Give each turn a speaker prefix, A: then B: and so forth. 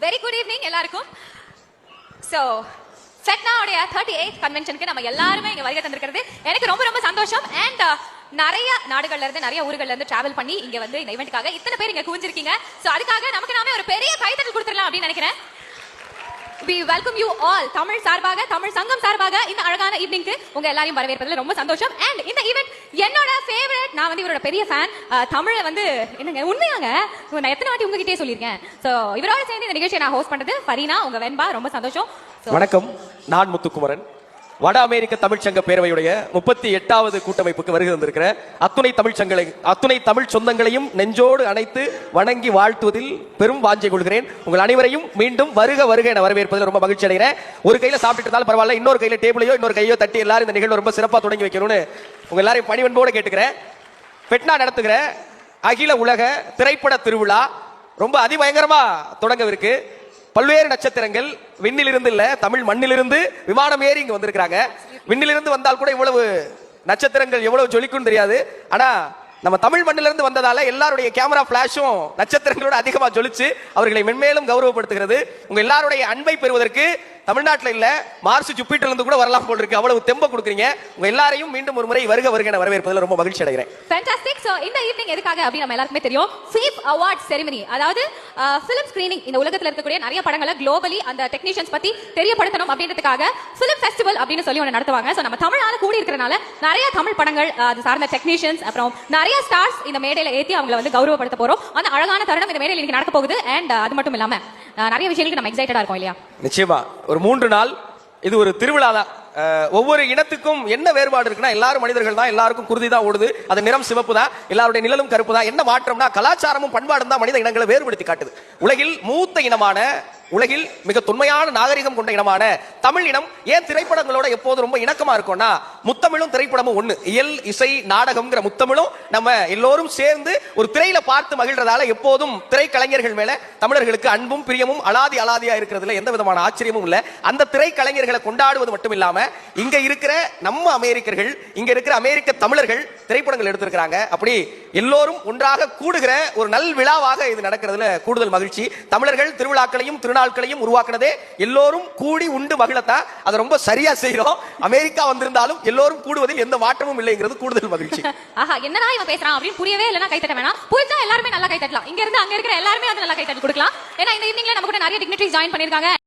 A: Very good evening எல்லாருக்கும். So ஃபெட்னாவுடைய 38th கன்வென்ஷனுக்கு நம்ம எல்லாருமே இங்க வருகை தந்திருக்கிறது எனக்கு ரொம்ப ரொம்ப சந்தோஷம். அண்ட் நிறைய நாடுகள்ல இருந்து நிறைய ஊர்கள்ல இருந்து டிராவல் பண்ணி இங்க வந்து இந்த ஈவெண்ட்டுக்காக இத்தனை பேர் இங்க குவிஞ்சிருக்கீங்க. ஸோ அதுக்காக நமக்கு நாமே ஒரு பெரிய கைத்தட்டல் கொடுத்துடலாம் அப்படின்னு நினைக்கிறேன். We welcome you all. Tamil சார்பாக, தமிழ் சங்கம் சார்பாக இந்த அழகான ஈவினிங்க்கு உங்க எல்லாரையும் வரவேற்பதில் ரொம்ப சந்தோஷம். அண்ட் இந்த ஈவெண்ட் என்னோட ஃபேவரட். நான் வந்து இவரோட பெரிய ஃபேன். தமிழை வந்து என்னங்க உண்மையாங்க நான் எத்தனை வாட்டி உங்ககிட்டே சொல்லியிருக்கேன். ஸோ இவரோட சேர்ந்து இந்த நிகழ்ச்சியை நான் ஹோஸ்ட் பண்றது ஃபரீனா, உங்க வெண்பா. ரொம்ப சந்தோஷம்.
B: வணக்கம், நான் முத்துக்குமரன். வட அமெரிக்க தமிழ்ச்சங்க பேரவையுடைய 38வது கூட்டமைப்புக்கு வருகை வந்திருக்கிற அத்துணை தமிழ் சொந்தங்களையும் நெஞ்சோடு அணைத்து வணங்கி வாழ்த்துவதில் பெரும் வாஞ்சை கொள்கிறேன். உங்கள் அனைவரையும் மீண்டும் வருக வருக என வரவேற்பதில் ரொம்ப மகிழ்ச்சி அடைகிறேன். ஒரு கையில சாப்பிட்டு இருந்தாலும் பரவாயில்ல, இன்னொரு கையில டேபிளையோ இன்னொரு கையோ தட்டி எல்லாரும் இந்த நிகழ்வு ரொம்ப சிறப்பாக தொடங்கி வைக்கணும்னு உங்க எல்லாரையும் பணிவன்போடு கேட்டுக்கிறேன். பெட்னா நடத்துகிற அகில உலக திரைப்பட திருவிழா ரொம்ப அதிபயங்கரமா தொடங்கவிருக்கு. பல்வேறு நட்சத்திரங்கள் விண்ணிலிருந்து இல்ல, தமிழ் மண்ணிலிருந்து விமானம் ஏறி இங்க வந்திருக்காங்க. விண்ணிலிருந்து வந்தால் கூட இவ்வளவு நட்சத்திரங்கள் எவ்வளவு ஜொலிக்கும் தெரியாது. ஆனா நம்ம தமிழ் மண்ணிலிருந்து வந்ததால எல்லாருடைய கேமரா பிளாஷும் நட்சத்திரங்களோட அதிகமா ஜொலிச்சு அவர்களை மென்மேலும் கௌரவப்படுத்துகிறது. உங்க எல்லாருடைய அன்பை பெறுவதற்கு தமிழ்நாட்டில் இல்ல, மார்ஸ் ஜூபிட்டர்ல இருந்து கூட வரலாம் போல் இருக்கு. அவ்வளவு தெம்ப கொடுக்குறீங்க. உங்க எல்லாரையும் மீண்டும் ஒரு முறை வருக வருக என வரவேற்பதில் ரொம்ப மகிழ்ச்சி அடைகிறேன்.
A: ஃபேண்டாஸ்டிக். சோ இந்த ஈவினிங் எதுக்காக அப்படி நம்ம எல்லாருக்குமே தெரியும். FIF அவார்ட் செரிமனி, அதாவது ஃபிலிம் ஸ்கிரீனிங். இந்த உலகத்துல இருக்கக்கூடிய நிறைய படங்களை குளோபலி அந்த டெக்னீஷியன்ஸ் பத்தி தெரியப்படுத்தணும் அப்படின்றதுக்காக ஃபிலிம் ஃபெஸ்டிவல் அப்படின்னு சொல்லி ஒன்று நடத்துவாங்க. சோ நம்ம தமிழால கூடி இருக்கிறனால நிறைய தமிழ் படங்கள் அது சார்ந்த டெக்னீஷியன்ஸ் அப்புறம் நிறைய ஸ்டார்ஸ் இந்த மேடையில ஏத்தி அவங்களை வந்து கௌரவப்படுத்த போறோம். அந்த அழகான தருணம் இந்த மேடையில் இன்னைக்கு நடக்க போகுது. அண்ட் அது மட்டும் இல்லாம நிறைய விஷயங்களுக்கு நம்ம எக்ஸைட்டடா இருக்கோம் இல்லையா?
B: நிச்சயமா. ஒரு 3 நாள் இது ஒரு திருவிழா தான். ஒவ்வொரு இனத்துக்கும் என்ன வேறுபாடு இருக்குன்னா, எல்லாரும் மனிதர்கள் தான், எல்லாருக்கும் குருதி தான் ஓடுது, அது நிறம் சிவப்பு தான், எல்லாருடைய நிழலும் கருப்பு தான். என்ன மாற்றம்னா கலாச்சாரமும் பண்பாடும் தான் மனித இனங்களை வேறுபடுத்தி காட்டுது. உலகில் மூத்த இனமான, உலகில் மிக தொன்மையான நாகரிகம் கொண்ட இனமான தமிழ் இனம் ஏன் திரைப்படங்களோட எப்போது ரொம்ப இணக்கமா இருக்கும்னா, முத்தமிழும் திரைப்படமும் ஒண்ணு. இயல் இசை நாடகம்ங்கிற முத்தமிழும் நம்ம எல்லோரும் சேர்ந்து ஒரு திரையில பார்த்து மகிழ்றதால எப்போதும் திரைக்கலைஞர்கள் மேல தமிழர்களுக்கு அன்பும் பிரியமும் அலாதியா இருக்கிறதுல எந்த விதமான ஆச்சரியமும் இல்ல. அந்த திரைக்கலைஞர்களை கொண்டாடுவது மட்டும் இல்லாம இங்க இருக்கிற நம்ம அமெரிக்கர்கள், இங்க இருக்கிற அமெரிக்க தமிழர்கள் திரைப்படங்கள் எடுத்திருக்கிறாங்க. அப்படி எல்லோரும் ஒன்றாக கூடுகிற ஒரு நல் விழாவாக இது நடக்கிறதுல கூடுதல் மகிழ்ச்சி. தமிழர்கள் திருவிழாக்களையும் திருநாட்களையும் உருவாக்குனதே எல்லோரும் கூடி உண்டு மகிழத்தான். அதை ரொம்ப சரியா செய்யறோம். அமெரிக்கா வந்திருந்தாலும் எல்லோரும் கூடுவதில் எந்த மாற்றமும் இல்லைங்கிறது கூடுதல் மகிழ்ச்சி.
A: ஆஹா, என்னடா இவன் பேசுறான் அப்படின்னு புரியவே இல்லைன்னா கைத்தட்ட வேணாம். புரிஞ்சா எல்லாருமே நல்லா கைத்தட்டலாம். இங்க இருந்து அங்க இருக்கிற எல்லாருமே வந்து நல்லா கைத்தட்டி கொடுக்கலாம். ஏன்னா இந்த ஈவினிங்ல நம்ம கூட நிறைய டிக்னிட்டரிஸ் ஜாயின் பண்ணிருக்காங்க.